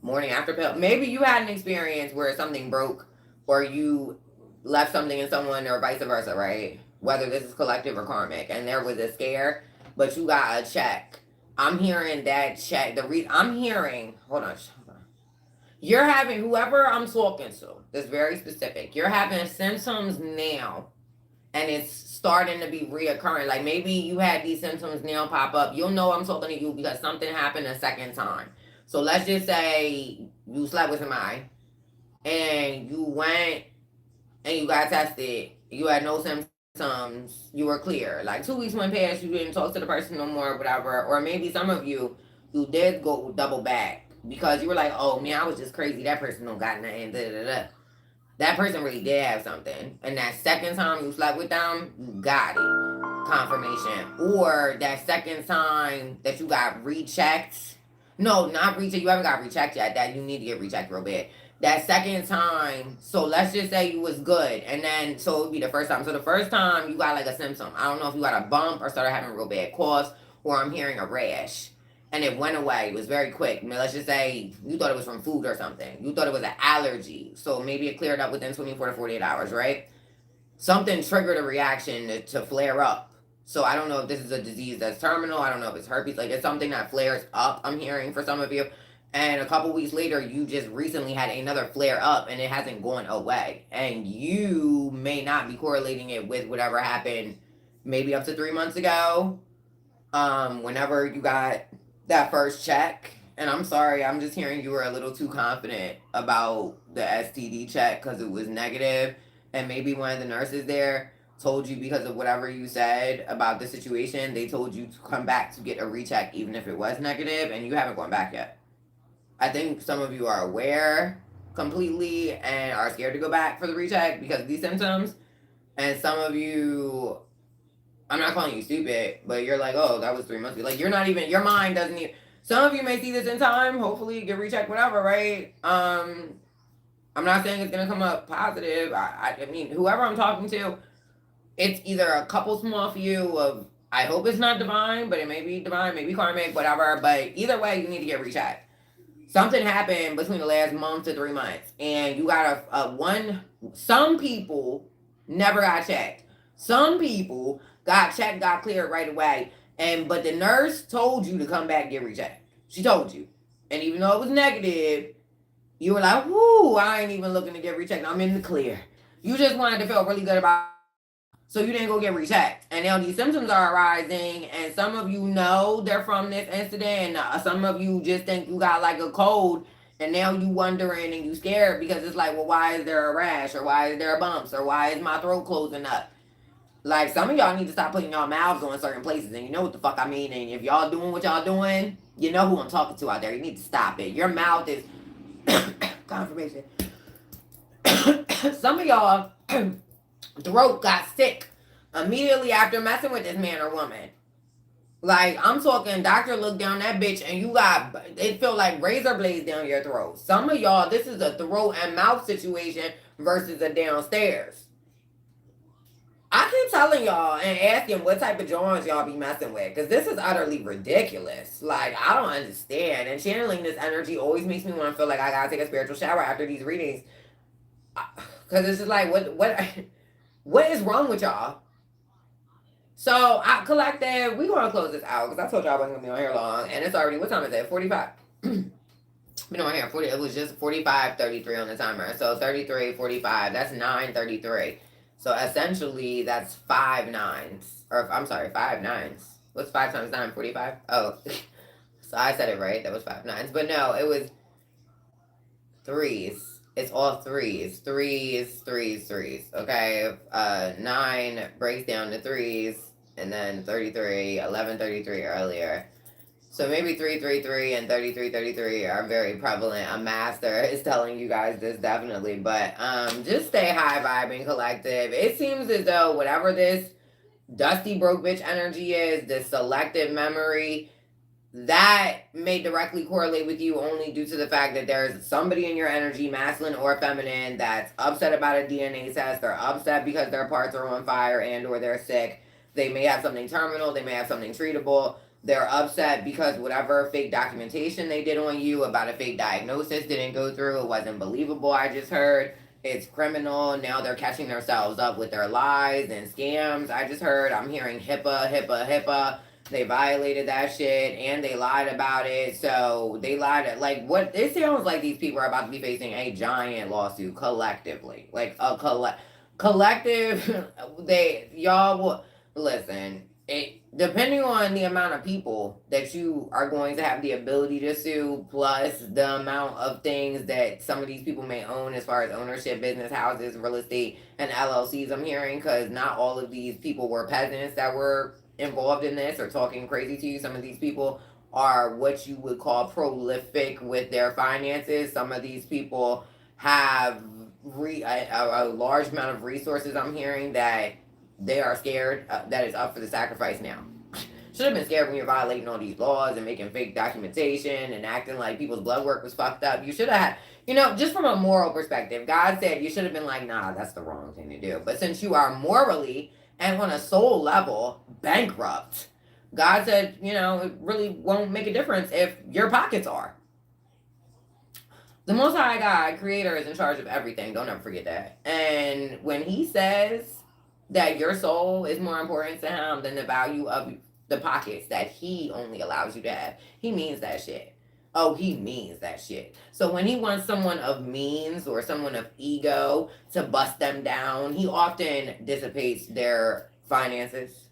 morning after pill. Maybe you had an experience where something broke, or you left something in someone, or vice versa, right? Whether this is collective or karmic, and there was a scare, but you got a check. I'm hearing that check. I'm hearing. Hold on. You're having whoever I'm talking to. That's very specific. You're having symptoms now, and it's starting to be reoccurring. Like maybe you had these symptoms now pop up. You'll know I'm talking to you because something happened a second time. So let's just say you slept with somebody and you went and you got tested. You had no symptoms. You were clear. Like 2 weeks went past. You didn't talk to the person no more, whatever. Or maybe some of you did go double back because you were like, oh man, I was just crazy. That person don't got nothing. Da, da, da. That person really did have something. And that second time you slept with them, you got it. Confirmation. Or that second time that you got rechecked. No, not rechecked. You haven't got rechecked yet. That you need to get rechecked real bad. That second time, so let's just say you was good. And then, so it would be the first time. So the first time you got like a symptom. I don't know if you got a bump or started having a real bad cough, or I'm hearing a rash and it went away. It was very quick. I mean, let's just say you thought it was from food or something. You thought it was an allergy. So maybe it cleared up within 24 to 48 hours, right? Something triggered a reaction to flare up. So I don't know if this is a disease that's terminal. I don't know if it's herpes. Like it's something that flares up, I'm hearing for some of you. And a couple weeks later, you just recently had another flare up and it hasn't gone away. And you may not be correlating it with whatever happened maybe up to 3 months ago. Whenever you got that first check. And I'm sorry, I'm just hearing you were a little too confident about the STD check because it was negative, and maybe one of the nurses there told you because of whatever you said about the situation, they told you to come back to get a recheck even if it was negative, and you haven't gone back yet. I think some of you are aware completely and are scared to go back for the recheck because of these symptoms, and some of you, I'm not calling you stupid, but you're like, oh, that was 3 months ago. Like you're not even, your mind doesn't even. Some of you may see this in time. Hopefully, you get rechecked, whatever, right? I'm not saying it's gonna come up positive. I mean, whoever I'm talking to, it's either a couple small few of. I hope it's not divine, but it may be divine, maybe karmic, whatever. But either way, you need to get rechecked. Something happened between the last month to 3 months, and you got a one. Some people never got checked. Some people got checked, got cleared right away. But the nurse told you to come back and get rechecked. She told you. And even though it was negative, you were like, whoo, I ain't even looking to get rechecked. I'm in the clear. You just wanted to feel really good about it. So you didn't go get rechecked. And now these symptoms are arising, and some of you know they're from this incident, and some of you just think you got like a cold And now you wondering and you scared because it's like, well, why is there a rash, or why is there bumps, or why is my throat closing up? Like, some of y'all need to stop putting y'all mouths on certain places, and you know what the fuck I mean. And if y'all doing what y'all doing, you know who I'm talking to out there. You need to stop it. Your mouth is confirmation. Some of y'all throat got sick immediately after messing with this man or woman. Like, I'm talking, doctor looked down that bitch and you got, it felt like razor blades down your throat. Some of y'all, this is a throat and mouth situation versus a downstairs. I keep telling y'all and asking what type of joints y'all be messing with, because this is utterly ridiculous. Like, I don't understand. And channeling this energy always makes me want to feel like I gotta take a spiritual shower after these readings. Because it's just like, what is wrong with y'all? So, collective, we gonna close this out because I told y'all I wasn't gonna be on here long, and it's already, what time is it? 45. Been on here 40. It was just 45:33 on the timer. So 33:45. That's 9:33. So essentially, that's 5 9s, or I'm sorry, 5 9s. What's 5 times 9? 45. Oh, so I said it right. That was 5 9s, but no, it was threes. It's all threes, threes. Okay, 9 breaks down to threes, and then 33, 11:33 earlier. So maybe 333 and 3333 are very prevalent. A master is telling you guys this definitely, but just stay high vibing, collective. It seems as though whatever this dusty broke bitch energy is, this selective memory, that may directly correlate with you only due to the fact that there's somebody in your energy, masculine or feminine, that's upset about a DNA test. They're upset because their parts are on fire and or they're sick. They may have something terminal. They may have something treatable. They're upset because whatever fake documentation they did on you about a fake diagnosis didn't go through. It wasn't believable, I just heard. It's criminal. Now they're catching themselves up with their lies and scams. I just heard. I'm hearing HIPAA. They violated that shit and they lied about it. So they lied. Like, what? It sounds like these people are about to be facing a giant lawsuit collectively. Like a collective. Y'all will listen. Depending on the amount of people that you are going to have the ability to sue, plus the amount of things that some of these people may own as far as ownership, business, houses, real estate, and LLCs, I'm hearing, because not all of these people were peasants that were involved in this or talking crazy to you. Some of these people are what you would call prolific with their finances. Some of these people have a large amount of resources, I'm hearing, that they are scared that it's up for the sacrifice now. Should have been scared when you're violating all these laws and making fake documentation and acting like people's blood work was fucked up. You should have had, just from a moral perspective, God said you should have been like, nah, that's the wrong thing to do. But since you are morally and on a soul level bankrupt, God said, it really won't make a difference if your pockets are. The Most High God, Creator, is in charge of everything. Don't ever forget that. And when He says that your soul is more important to Him than the value of the pockets that He only allows you to have, He means that shit. Oh, He means that shit. So when He wants someone of means or someone of ego to bust them down, He often dissipates their finances,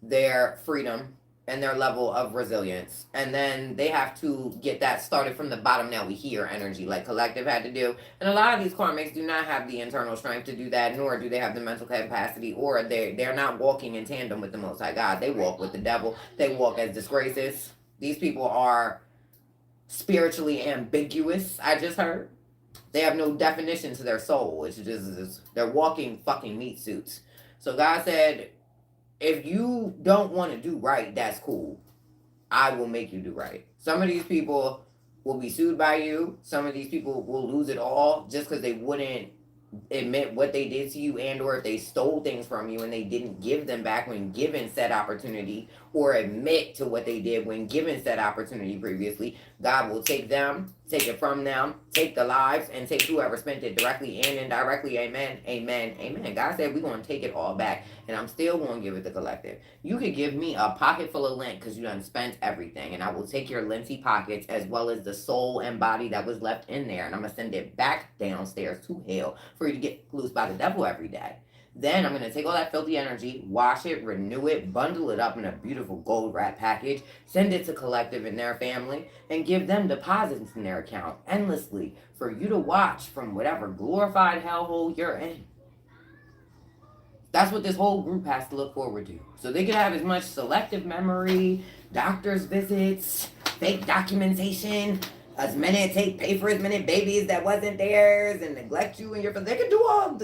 their freedom, and their level of resilience. And then they have to get that started from the bottom. Now we hear energy like collective had to do. And a lot of these karmics do not have the internal strength to do that, nor do they have the mental capacity, or they're not walking in tandem with the Most High God. They walk with the devil. They walk as disgraces. These people are spiritually ambiguous, I just heard. They have no definition to their soul. It's just, they're walking fucking meat suits. So God said, if you don't want to do right, that's cool. I will make you do right. Some of these people will be sued by you. Some of these people will lose it all just because they wouldn't admit what they did to you, and or if they stole things from you and they didn't give them back when given said opportunity, or admit to what they did when given said opportunity previously. God will take them, take it from them, take the lives, and take whoever spent it directly and indirectly. Amen, amen, amen. God said we're going to take it all back, and I'm still going to give it the collective. You could give me a pocket full of lint because you done spent everything, and I will take your linty pockets as well as the soul and body that was left in there, and I'm going to send it back downstairs to hell for you to get loose by the devil every day. Then I'm going to take all that filthy energy, wash it, renew it, bundle it up in a beautiful gold wrap package, send it to Collective and their family, and give them deposits in their account endlessly for you to watch from whatever glorified hellhole you're in. That's what this whole group has to look forward to. So they can have as much selective memory, doctor's visits, fake documentation, as many pay for as many babies that wasn't theirs, and neglect you and your. They can do all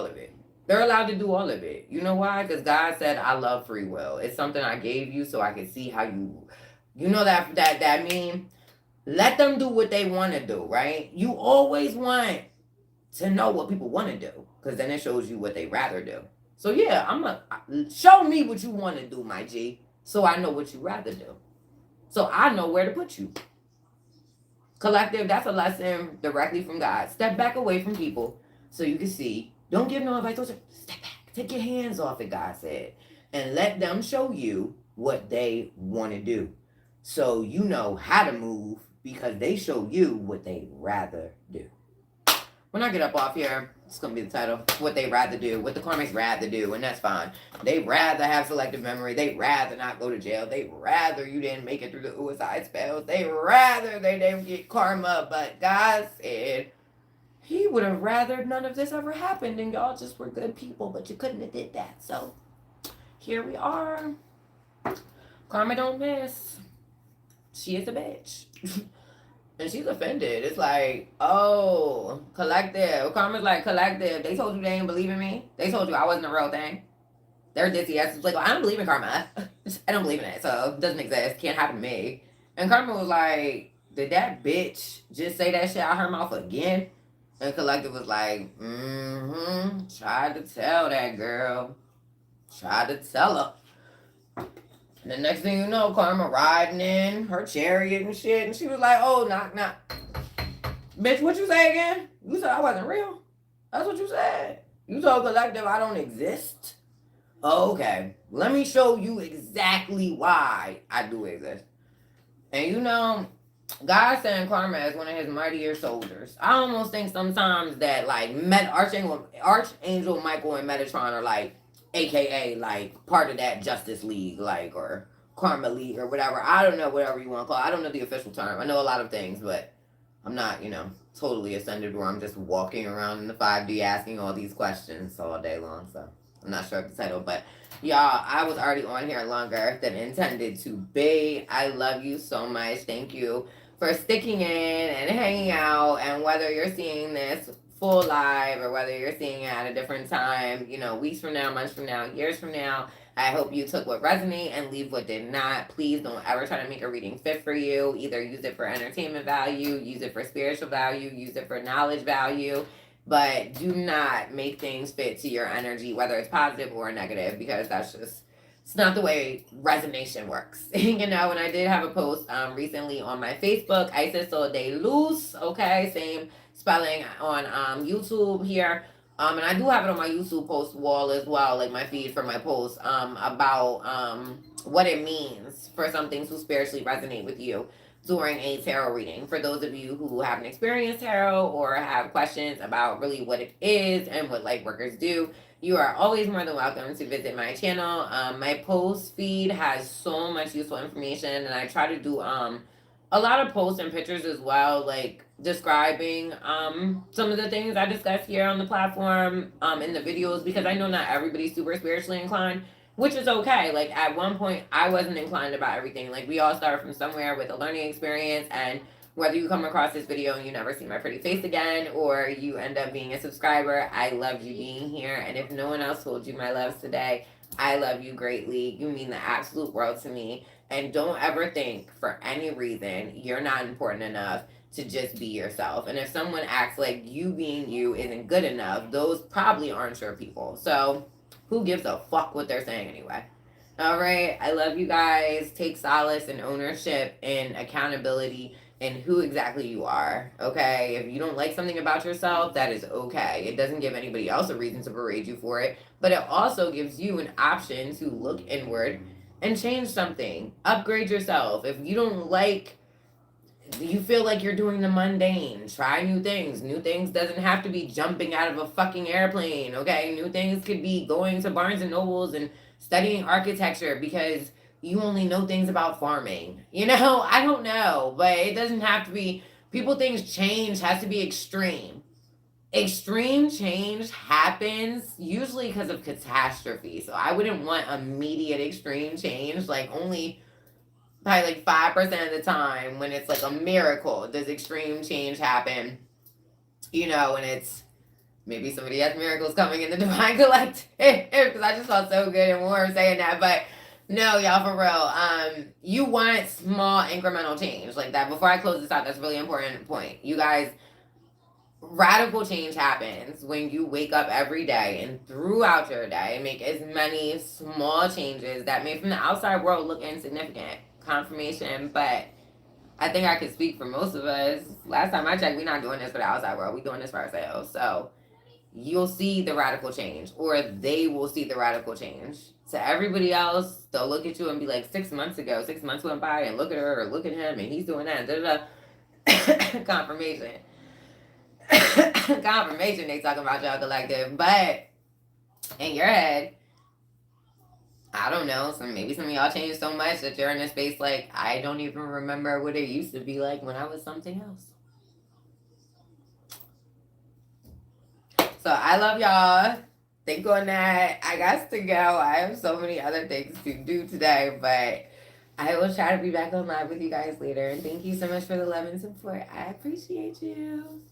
of it. They're allowed to do all of it. You know why? Because God said, "I love free will. It's something I gave you so I can see how you." You know that meme. Let them do what they want to do, right? You always want to know what people want to do, because then it shows you what they rather do. So yeah, show me what you want to do, my G, so I know what you rather do, so I know where to put you. Collective, that's a lesson directly from God. Step back away from people so you can see. Don't give no advice. Step back. Take your hands off it, God said, and let them show you what they want to do, so you know how to move, because they show you what they rather do. When I get up off here, it's going to be the title. What they rather do. What the karmics rather do. And that's fine. They rather have selective memory. They rather not go to jail. They rather you didn't make it through the suicide spells. They rather they didn't get karma. But God said he would have rather none of this ever happened. And y'all just were good people. But you couldn't have did that. So here we are. Karma don't miss. She is a bitch. And she's offended. It's like, oh, Collective. Karma's like, Collective. They told you they didn't believe in me. They told you I wasn't a real thing. Their dizzy ass was like, well, I don't believe in karma. I don't believe in it, so it doesn't exist. Can't happen to me. And Karma was like, did that bitch just say that shit out her mouth again? And Collective was like, tried to tell that girl. Tried to tell her. And the next thing you know, Karma riding in her chariot and shit. And she was like, oh, knock. Bitch, what you say again? You said I wasn't real? That's what you said. You told Collective I don't exist? Oh, okay. Let me show you exactly why I do exist. And you know, God sent Karma as one of his mightier soldiers. I almost think sometimes that like Archangel Michael and Metatron are like, AKA like part of that Justice League, like, or Karma League or whatever. I don't know, whatever you want to call it. I don't know the official term. I know a lot of things, but I'm not, totally ascended where I'm just walking around in the 5D asking all these questions all day long. So I'm not sure of the title, but y'all, I was already on here longer than intended to be. I love you so much. Thank you for sticking in and hanging out. And whether you're seeing this full live or whether you're seeing it at a different time, weeks from now, months from now, years from now, I hope you took what resonated and leave what did not. Please don't ever try to make a reading fit for you. Either use it for entertainment value, use it for spiritual value, use it for knowledge value, but do not make things fit to your energy, whether it's positive or negative, because it's not the way resonation works. And I did have a post recently on my Facebook. I said Sol De Luz, okay, same spelling on YouTube here. And I do have it on my YouTube post wall as well, like my feed for my posts, about what it means for something to spiritually resonate with you during a tarot reading. For those of you who haven't experienced tarot or have questions about really what it is and what light workers do, you are always more than welcome to visit my channel. My post feed has so much useful information, and I try to do a lot of posts and pictures as well, like describing some of the things I discuss here on the platform in the videos, because I know not everybody's super spiritually inclined, which is okay. Like at one point I wasn't inclined about everything. Like we all start from somewhere with a learning experience, and whether you come across this video and you never see my pretty face again, or you end up being a subscriber, I love you being here. And if no one else told you my loves today, I love you greatly. You mean the absolute world to me. And don't ever think for any reason you're not important enough to just be yourself. And if someone acts like you being you isn't good enough, those probably aren't your people. So who gives a fuck what they're saying anyway? All right. I love you guys. Take solace and ownership and accountability in who exactly you are. Okay. If you don't like something about yourself, that is okay. It doesn't give anybody else a reason to berate you for it, but it also gives you an option to look inward and change something. Upgrade yourself. If you don't like you feel like you're doing the mundane. Try new things. New things doesn't have to be jumping out of a fucking airplane, okay? New things could be going to Barnes and Nobles and studying architecture because you only know things about farming. You know, I don't know, but it doesn't have to be. People think change has to be extreme. Extreme change happens usually because of catastrophe. So I wouldn't want immediate extreme change, like only probably like 5% of the time when it's like a miracle does extreme change happen, you know, and it's maybe somebody has miracles coming in the divine collective because I just felt so good and warm saying that. But no, y'all, for real, you want small incremental change like that. Before I close this out, that's a really important point, you guys. Radical change happens when you wake up every day and throughout your day make as many small changes that may from the outside world look insignificant. Confirmation, but I think I could speak for most of us. Last time I checked, we're not doing this for the outside world. We're doing this for ourselves. So you'll see the radical change, or they will see the radical change. To everybody else, they'll look at you and be like, 6 months ago, 6 months went by, and look at her, or look at him, and he's doing that. Da, da, da. Confirmation. Confirmation they talking about y'all collective, but in your head, I don't know, maybe some of y'all changed so much that you're in a space like, I don't even remember what it used to be like when I was something else. So I love y'all. Think on that. I got to go. I have so many other things to do today, but I will try to be back on live with you guys later. And thank you so much for the love and support. I appreciate you.